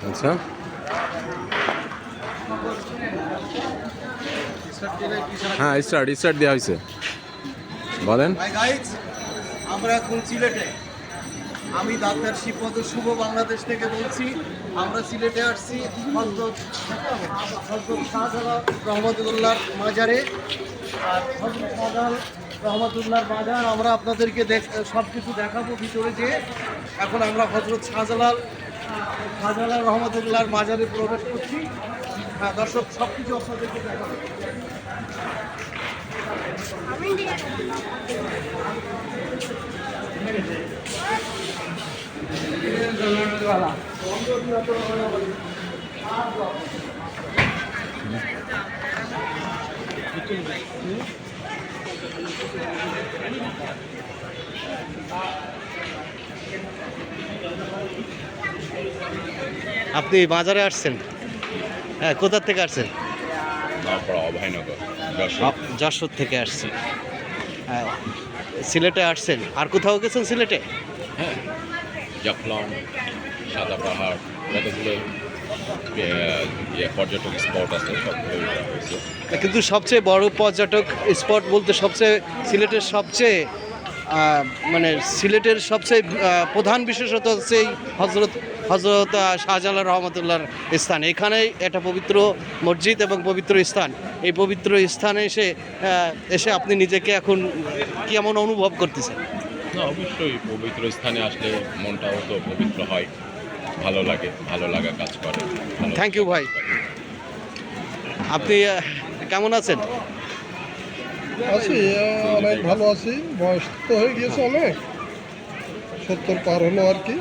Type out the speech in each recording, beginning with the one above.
আচ্ছা, হ্যাঁ স্টার্ট দেওয়া হয়েছে, বলেন। আমরা এখন সিলেটে, আমি ডাক্তার শিবপদ শুভ বাংলাদেশ থেকে বলছি। আমরা সিলেটে আসছি হযরত শাহজালাল রহমতুল্লাহর মাজারে। আর হযরত শাহজালাল রহমতুল্লাহর মাজার আমরা আপনাদেরকে সব কিছু দেখাবো ভিতরে যে। এখন আমরা হযরত শাহজালাল রহমতুল্লাহর মাজারে প্রবেশ করছি। হ্যাঁ দর্শক, সব কিছু আপনাদেরকে দেখাবো। আপনি বাজারে আসছেন? হ্যাঁ, কোথা থেকে আসছেন? যশোর থেকে আসছেন। হ্যাঁ, সিলেটে আসছেন। আর কোথাও গেছেন সিলেটে? হ্যাঁ, জাফলং, সাদা পাহাড়, কতগুলো পর্যটক স্পট আছে, সবগুলো হয়েছে। কিন্তু সবচেয়ে বড় পর্যটক স্পট বলতে সিলেটের সবচেয়ে মানে সিলেটের সবচেয়ে প্রধান বিশেষত হচ্ছে এই হজরত শাহজালাল রহমতুল্লাহর স্থান। এখানেই একটা পবিত্র মসজিদ এবং পবিত্র স্থান। এই পবিত্র স্থানে এসে আপনি নিজেকে এখন কেমন অনুভব করতেছেন? না, অবশ্যই পবিত্র স্থানে আসলে মনটাও তো পবিত্র হয়, ভালো লাগে, ভালো লাগা কাজ করে। থ্যাংক ইউ ভাই। আপনি কেমন আছেন? আছি, অনেক ভালো আছি। বয়স তো হয়ে গিয়েছে, অনেক 70 পার হলো আর কি।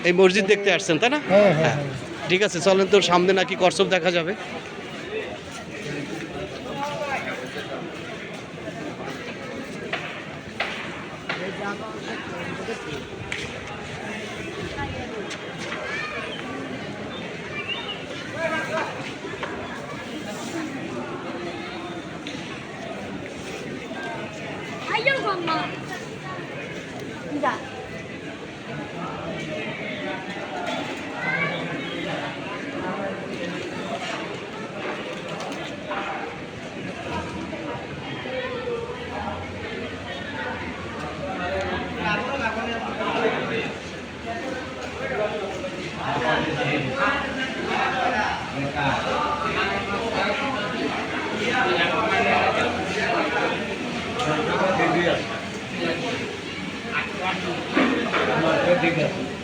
এই মসজিদ দেখতে আসছেন তাই না? হ্যাঁ হ্যাঁ। ঠিক আছে, চলেন তো, সামনে নাকি কচ্ছপ দেখা যাবে। Ayo mama. Tidak. ঠিক আছে।